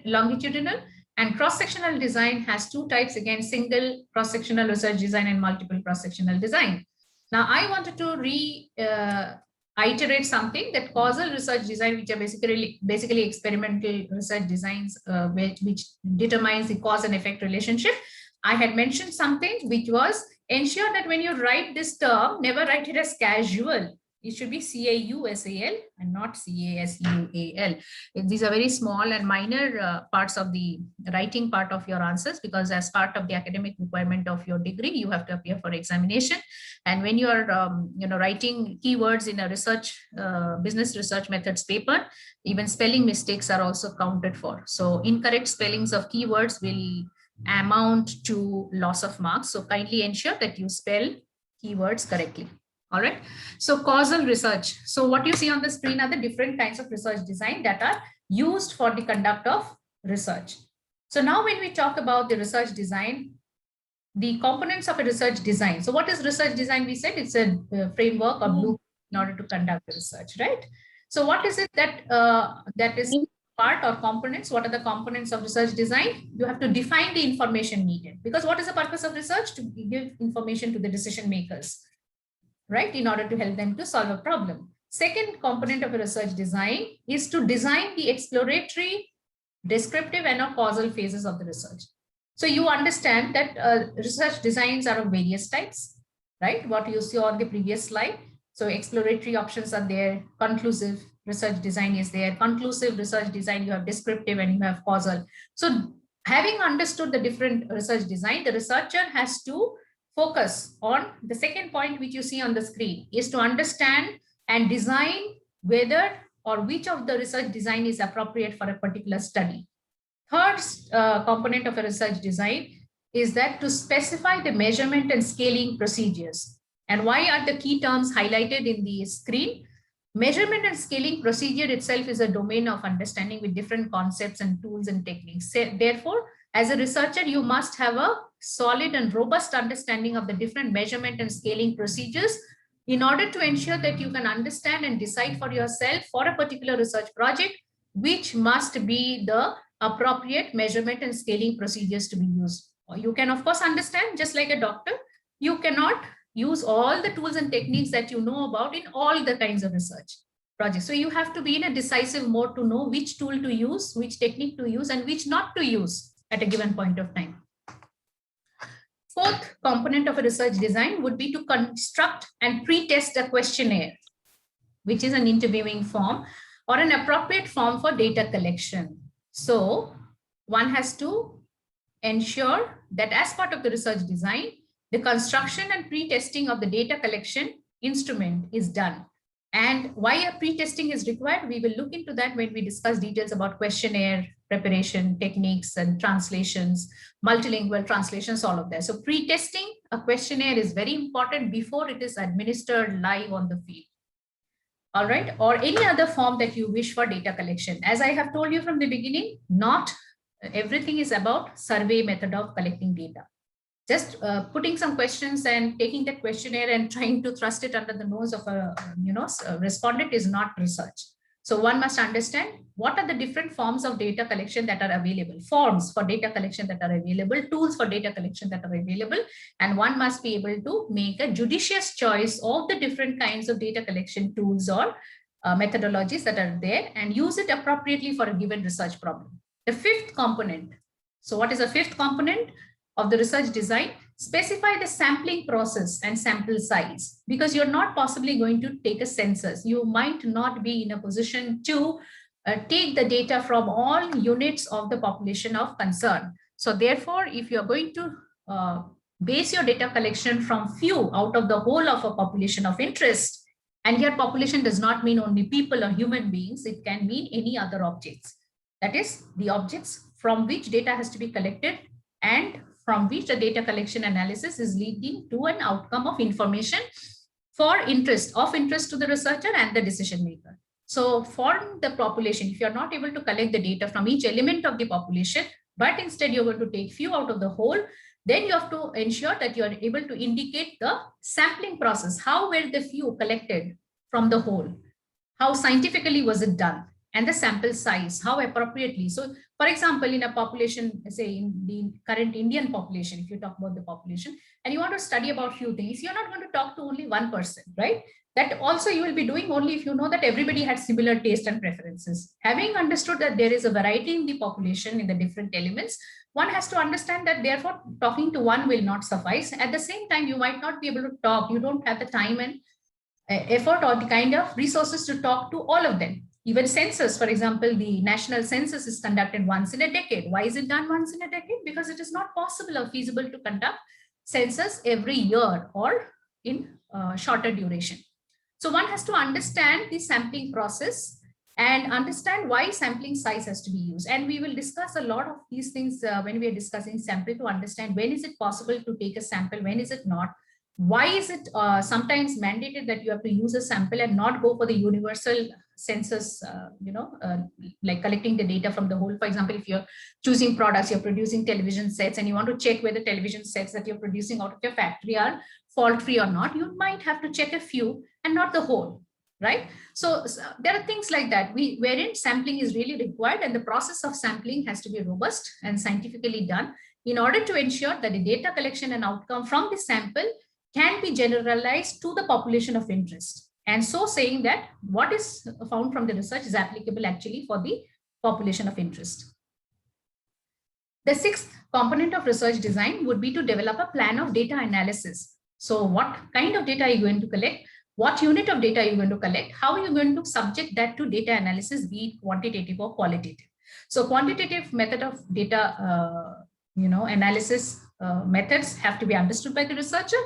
longitudinal. And cross-sectional design has two types again, single cross-sectional research design and multiple cross-sectional design. Now I wanted to iterate something that causal research design, which are basically experimental research designs, which determines the cause and effect relationship. I had mentioned something which was ensure that when you write this term, never write it as casual. It should be CAUSAL and not CASUAL. These are very small and minor parts of the writing part of your answers, because as part of the academic requirement of your degree, you have to appear for examination. And when you are writing keywords in a research business research methods paper, even spelling mistakes are also counted for. So incorrect spellings of keywords will amount to loss of marks. So kindly ensure that you spell keywords correctly. All right. So causal research. So what you see on the screen are the different kinds of research design that are used for the conduct of research. So now when we talk about the research design, the components of a research design. So what is research design? We said it's a framework or blueprint in order to conduct the research, right? So what is it that that is part or components? What are the components of research design? You have to define the information needed, because what is the purpose of research? To give information to the decision makers, right, in order to help them to solve a problem. Second component of a research design is to design the exploratory, descriptive, and or causal phases of the research. So you understand that research designs are of various types, right? What you see on the previous slide. So exploratory options are there, conclusive research design is there, conclusive research design, you have descriptive and you have causal. So having understood the different research design, the researcher has to focus on the second point which you see on the screen, is to understand and design whether or which of the research design is appropriate for a particular study. Third component of a research design is that to specify the measurement and scaling procedures. And why are the key terms highlighted in the screen? Measurement and scaling procedure itself is a domain of understanding with different concepts and tools and techniques. Therefore, as a researcher, you must have a solid and robust understanding of the different measurement and scaling procedures in order to ensure that you can understand and decide for yourself for a particular research project, which must be the appropriate measurement and scaling procedures to be used. You can, of course, understand, just like a doctor, you cannot use all the tools and techniques that you know about in all the kinds of research projects. So you have to be in a decisive mode to know which tool to use, which technique to use, and which not to use at a given point of time. Fourth component of a research design would be to construct and pre-test a questionnaire, which is an interviewing form or an appropriate form for data collection. So one has to ensure that as part of the research design, the construction and pre-testing of the data collection instrument is done. And why a pre-testing is required, we will look into that when we discuss details about questionnaire preparation techniques and translations, multilingual translations, all of that. So pre-testing a questionnaire is very important before it is administered live on the field. All right, or any other form that you wish for data collection. As I have told you from the beginning, not everything is about survey method of collecting data. just putting some questions and taking that questionnaire and trying to thrust it under the nose of a respondent is not research. So one must understand what are the different forms of data collection that are available, forms for data collection that are available, tools for data collection that are available, and one must be able to make a judicious choice of the different kinds of data collection tools or methodologies that are there and use it appropriately for a given research problem. The fifth component. So what is the fifth component of the research design? Specify the sampling process and sample size, because you're not possibly going to take a census. You might not be in a position to take the data from all units of the population of concern. So therefore, if you're going to base your data collection from few out of the whole of a population of interest, and here population does not mean only people or human beings, it can mean any other objects. That is the objects from which data has to be collected and from which the data collection analysis is leading to an outcome of information of interest to the researcher and the decision maker. So for the population, if you're not able to collect the data from each element of the population, but instead you're going to take few out of the whole, then you have to ensure that you are able to indicate the sampling process. How were the few collected from the whole? How scientifically was it done? And the sample size, how appropriately. So for example, in a population, say in the current Indian population, if you talk about the population and you want to study about few things, you're not going to talk to only one person, right? That also you will be doing only if you know that everybody had similar taste and preferences. Having understood that there is a variety in the population in the different elements, one has to understand that therefore talking to one will not suffice. At the same time, you might not be able to talk. You don't have the time and effort or the kind of resources to talk to all of them. Even census, for example, the national census is conducted once in a decade. Why is it done once in a decade? Because it is not possible or feasible to conduct census every year or in shorter duration. So one has to understand the sampling process and understand why sampling size has to be used. And we will discuss a lot of these things when we are discussing sample, to understand when is it possible to take a sample, when is it not. Why is it sometimes mandated that you have to use a sample and not go for the universal census, like collecting the data from the whole? For example, if you're choosing products, you're producing television sets and you want to check whether television sets that you're producing out of your factory are fault-free or not, you might have to check a few and not the whole, right? So there are things like that wherein sampling is really required, and the process of sampling has to be robust and scientifically done in order to ensure that the data collection and outcome from the sample can be generalized to the population of interest. And so saying that what is found from the research is applicable actually for the population of interest. The sixth component of research design would be to develop a plan of data analysis. So what kind of data are you going to collect? What unit of data are you going to collect? How are you going to subject that to data analysis, be it quantitative or qualitative? So quantitative method of data analysis methods have to be understood by the researcher,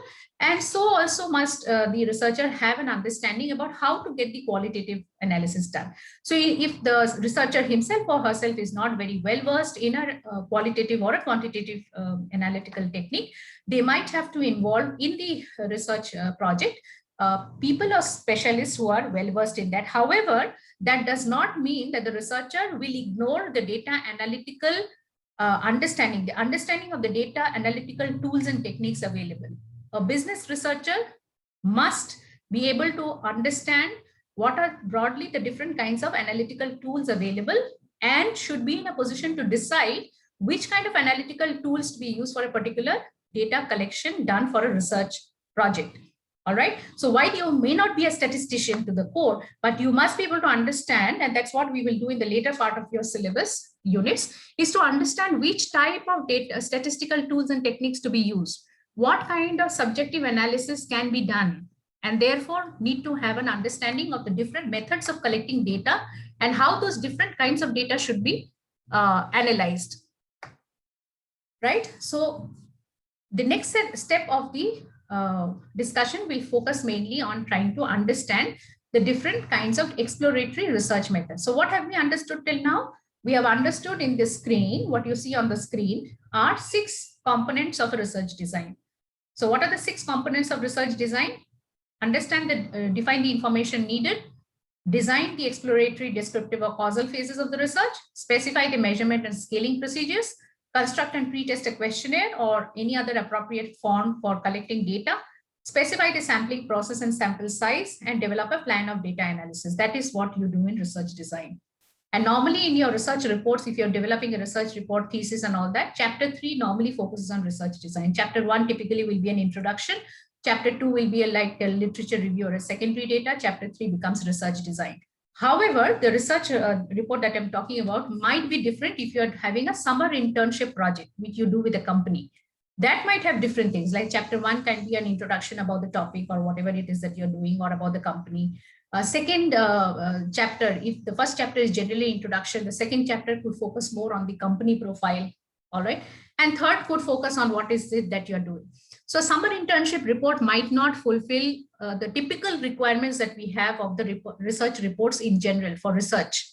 and so also must the researcher have an understanding about how to get the qualitative analysis done. So if the researcher himself or herself is not very well versed in a qualitative or a quantitative analytical technique, they might have to involve in the research project people or specialists who are well versed in that. However, that does not mean that the researcher will ignore the data analytical understanding of the data analytical tools and techniques available. A business researcher must be able to understand what are broadly the different kinds of analytical tools available and should be in a position to decide which kind of analytical tools to be used for a particular data collection done for a research project. All right. So while you may not be a statistician to the core, but you must be able to understand, and that's what we will do in the later part of your syllabus units, is to understand which type of data, statistical tools and techniques to be used, what kind of subjective analysis can be done, and therefore need to have an understanding of the different methods of collecting data and how those different kinds of data should be analyzed. Right. So the next step of the discussion will focus mainly on trying to understand the different kinds of exploratory research methods. So what have we understood till now? We have understood in this screen, what you see on the screen are 6 components of a research design. So what are the 6 components of research design? Understand define the information needed, design the exploratory, descriptive or causal phases of the research, specify the measurement and scaling procedures, construct and pre-test a questionnaire or any other appropriate form for collecting data, specify the sampling process and sample size, and develop a plan of data analysis. That is what you do in research design. And normally in your research reports, if you're developing a research report, thesis and all that, chapter 3 normally focuses on research design. Chapter 1 typically will be an introduction. Chapter 2 will be like a literature review or a secondary data. Chapter 3 becomes research design. However, the research report that I'm talking about might be different if you're having a summer internship project, which you do with a company. That might have different things, like chapter 1 can be an introduction about the topic or whatever it is that you're doing or about the company. Second chapter, if the first chapter is generally introduction, the second chapter could focus more on the company profile, all right? And third could focus on what is it that you're doing. So summer internship report might not fulfill the typical requirements that we have of the research reports in general for research,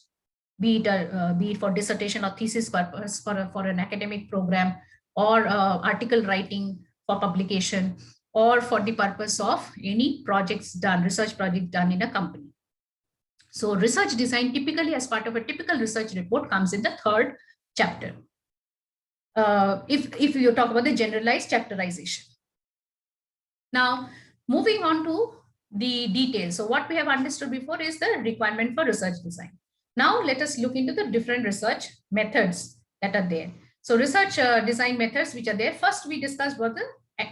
be it for dissertation or thesis purpose, for an academic program, or article writing for publication, or for the purpose of any projects done, research project done in a company. So research design typically as part of a typical research report comes in the third chapter. If you talk about the generalized chapterization. Now, moving on to the details. So what we have understood before is the requirement for research design. Now let us look into the different research methods that are there. So research design methods which are there. First we discussed what the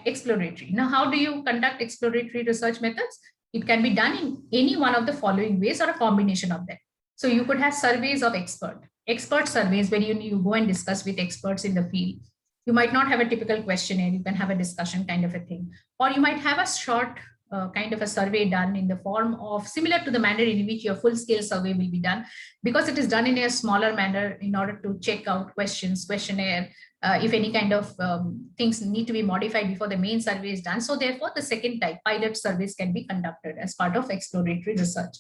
exploratory. Now, how do you conduct exploratory research methods? It can be done in any one of the following ways or a combination of them. So you could have surveys of expert surveys where you go and discuss with experts in the field. You might not have a typical questionnaire, you can have a discussion kind of a thing. Or you might have a short kind of a survey done in the form of similar to the manner in which your full-scale survey will be done, because it is done in a smaller manner in order to check out questionnaire, if any kind of things need to be modified before the main survey is done. So therefore, the second type, pilot surveys, can be conducted as part of exploratory research.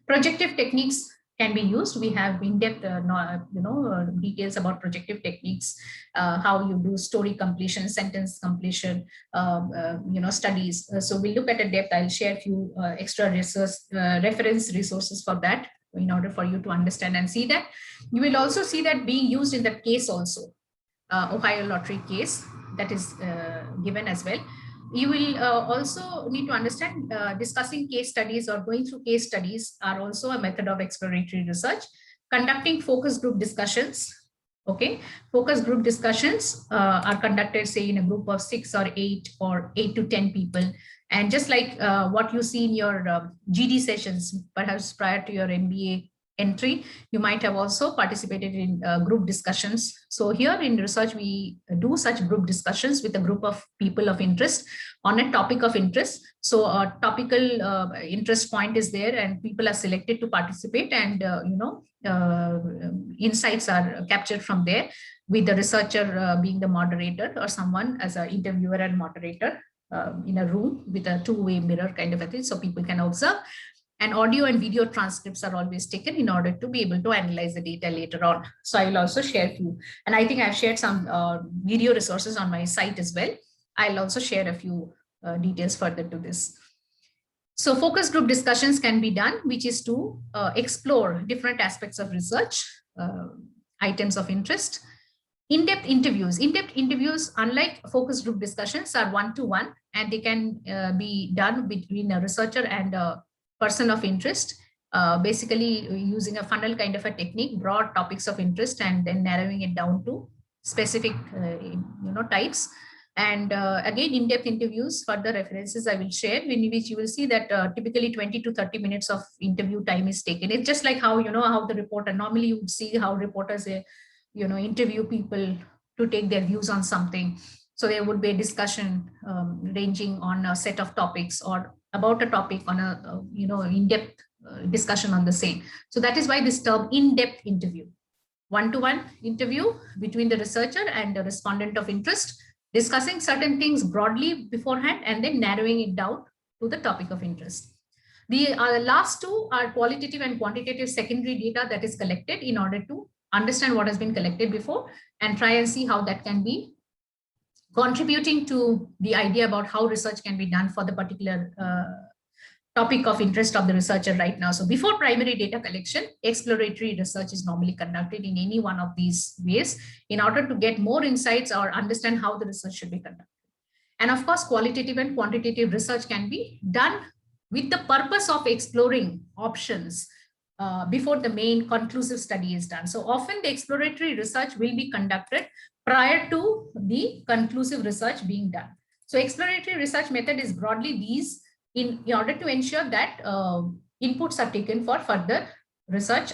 Projective techniques can be used. We have in-depth details about projective techniques, how you do story completion, sentence completion, studies. So we'll look at a depth. I'll share a few extra reference resources for that in order for you to understand and see that. You will also see that being used in that case also, Ohio lottery case that is given as well. You will also need to understand discussing case studies or going through case studies are also a method of exploratory research. Conducting focus group discussions. Okay, focus group discussions are conducted, say, in a group of 6 or 8 or 8 to 10 people. And just like what you see in your GD sessions, perhaps prior to your MBA entry, you might have also participated in group discussions. So here in research, we do such group discussions with a group of people of interest on a topic of interest. So a topical interest point is there and people are selected to participate, and insights are captured from there, with the researcher being the moderator or someone as an interviewer and moderator in a room with a two-way mirror kind of a thing, so people can observe. And audio and video transcripts are always taken in order to be able to analyze the data later on. So I will also share a few, and I think I've shared some video resources on my site as well. I'll also share a few details further to this. So focus group discussions can be done, which is to explore different aspects of research, items of interest. In-depth interviews. In-depth interviews, unlike focus group discussions, are one-to-one, and they can be done between a researcher and a person of interest, basically using a funnel kind of a technique, broad topics of interest, and then narrowing it down to specific types. And again, in-depth interviews, further references I will share, in which you will see that typically 20 to 30 minutes of interview time is taken. It's just like how how the reporter, normally you would see how reporters interview people to take their views on something. So there would be a discussion ranging on a set of topics or about a topic on a in-depth discussion on the same. So that is why this term in-depth interview, one-to-one interview between the researcher and the respondent of interest, discussing certain things broadly beforehand and then narrowing it down to the topic of interest. The last two are qualitative and quantitative secondary data that is collected in order to understand what has been collected before and try and see how that can be contributing to the idea about how research can be done for the particular topic of interest of the researcher right now. So before primary data collection, exploratory research is normally conducted in any one of these ways in order to get more insights or understand how the research should be conducted. And of course, qualitative and quantitative research can be done with the purpose of exploring options before the main conclusive study is done. So often the exploratory research will be conducted prior to the conclusive research being done. So exploratory research method is broadly these in order to ensure that inputs are taken for further research,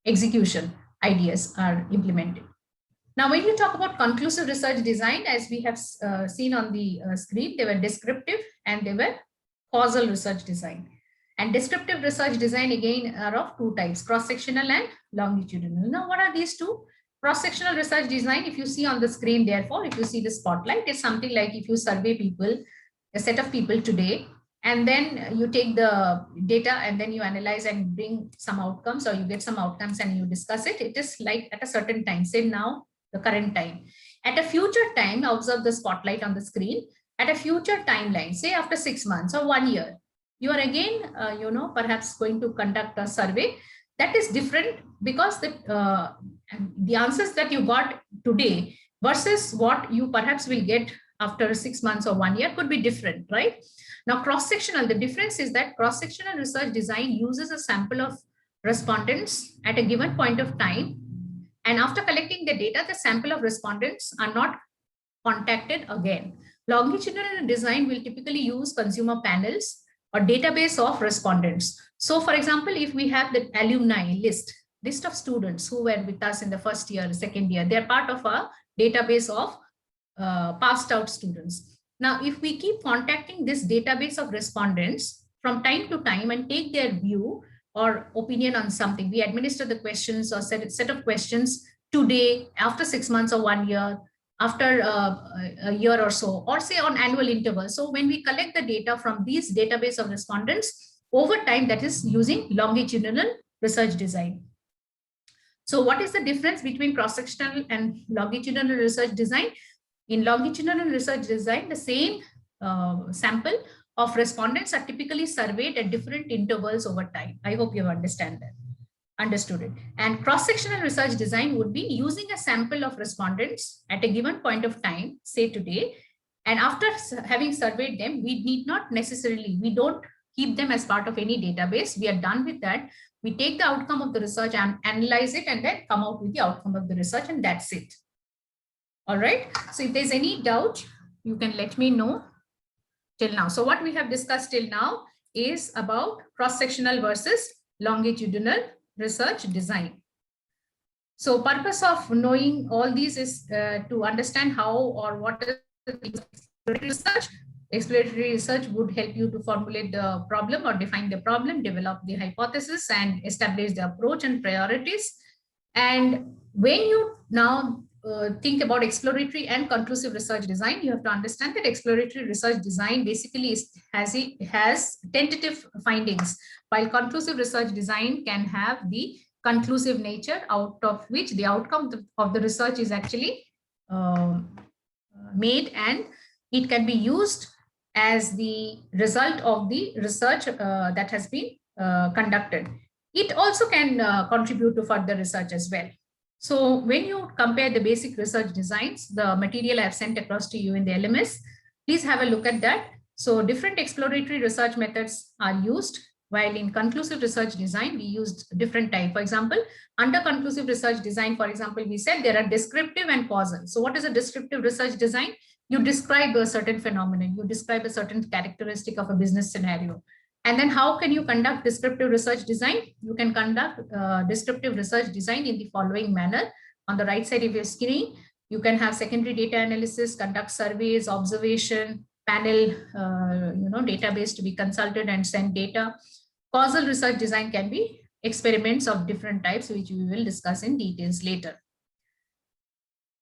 execution ideas are implemented. Now, when you talk about conclusive research design, as we have seen on the screen, they were descriptive and they were causal research design. And descriptive research design again are of two types, cross-sectional and longitudinal. Now, what are these two? Cross-sectional research design, if you see on the screen, therefore, if you see the spotlight, it's something like if you survey people, a set of people today, and then you take the data and then you analyze and bring some outcomes, or you get some outcomes and you discuss it. It is like at a certain time, say now, the current time. At a future time, observe the spotlight on the screen. At a future timeline, say after 6 months or 1 year, you are again, perhaps going to conduct a survey that is different because the answers that you got today versus what you perhaps will get after 6 months or 1 year could be different, right? Now, cross-sectional, the difference is that cross-sectional research design uses a sample of respondents at a given point of time. And after collecting the data, the sample of respondents are not contacted again. Longitudinal design will typically use consumer panels or database of respondents. So for example, if we have the alumni list of students who were with us in the first year, second year, they're part of a database of passed out students. Now, if we keep contacting this database of respondents from time to time and take their view or opinion on something, we administer the questions or set of questions today, after 6 months or 1 year, after a year or so, or say on annual intervals. So when we collect the data from these database of respondents over time, that is using longitudinal research design. So what is the difference between cross-sectional and longitudinal research design? In longitudinal research design, the same sample of respondents are typically surveyed at different intervals over time. I hope you understood it. And cross-sectional research design would be using a sample of respondents at a given point of time, say today, and after having surveyed them, we don't keep them as part of any database. We are done with that. We take the outcome of the research and analyze it and then come out with the outcome of the research, and that's it. All right. So if there's any doubt, you can let me know till now. So what we have discussed till now is about cross-sectional versus longitudinal research design. So purpose of knowing all these is to understand how or what is exploratory research. Exploratory research would help you to formulate the problem or define the problem, develop the hypothesis, and establish the approach and priorities. And when you now think about exploratory and conclusive research design, you have to understand that exploratory research design basically has tentative findings, while conclusive research design can have the conclusive nature, out of which the outcome of the research is actually made, and it can be used as the result of the research that has been conducted. It also can contribute to further research as well. So when you compare the basic research designs, the material I have sent across to you in the LMS, please have a look at that. So different exploratory research methods are used, while in conclusive research design, we used different type. For example, under conclusive research design, for example, we said there are descriptive and causal. So what is a descriptive research design? You describe a certain phenomenon, you describe a certain characteristic of a business scenario. And then how can you conduct descriptive research design? You can conduct descriptive research design in the following manner. On the right side of your screen, you can have secondary data analysis, conduct surveys, observation, panel, database to be consulted and send data. Causal research design can be experiments of different types, which we will discuss in details later.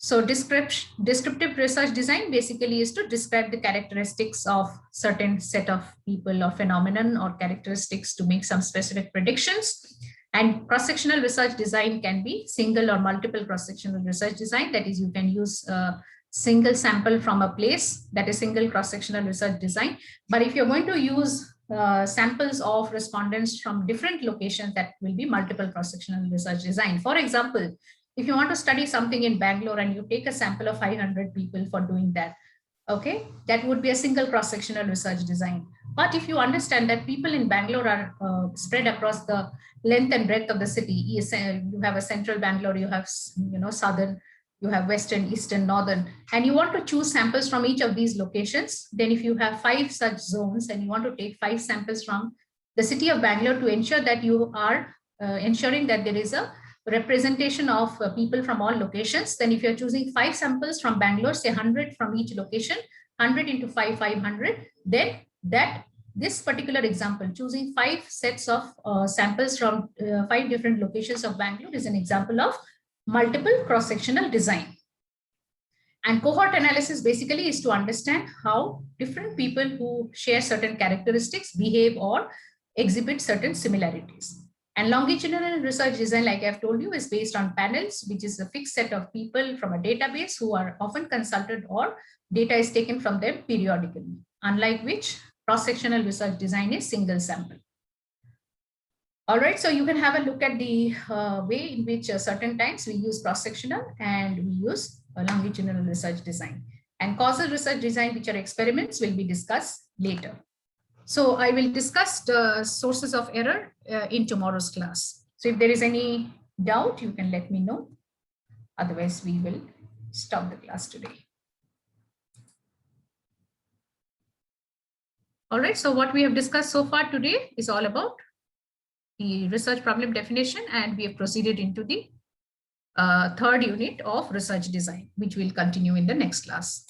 So descriptive research design basically is to describe the characteristics of certain set of people or phenomenon or characteristics to make some specific predictions. And cross-sectional research design can be single or multiple cross-sectional research design. That is, you can use single sample from a place, that is single cross-sectional research design. But if you're going to use samples of respondents from different locations, that will be multiple cross-sectional research design. For example, if you want to study something in Bangalore and you take a sample of 500 people for doing that, okay, that would be a single cross-sectional research design. But if you understand that people in Bangalore are spread across the length and breadth of the city, you have a central Bangalore, you have, southern, you have western, eastern, northern, and you want to choose samples from each of these locations, then if you have 5 such zones and you want to take 5 samples from the city of Bangalore to ensure that you are ensuring that there is a representation of people from all locations, then if you're choosing 5 samples from Bangalore, say 100 from each location, 100 into 5, 500, then this particular example, choosing 5 sets of samples from 5 different locations of Bangalore is an example of multiple cross-sectional design. And cohort analysis basically is to understand how different people who share certain characteristics behave or exhibit certain similarities. And longitudinal research design, like I've told you, is based on panels, which is a fixed set of people from a database who are often consulted or data is taken from them periodically, unlike which cross-sectional research design is single sample. All right, so you can have a look at the way in which certain times we use cross-sectional and we use longitudinal research design. And causal research design, which are experiments, will be discussed later. So I will discuss the sources of error in tomorrow's class. So if there is any doubt, you can let me know. Otherwise, we will stop the class today. All right, so what we have discussed so far today is all about the research problem definition, and we have proceeded into the third unit of research design, which will continue in the next class.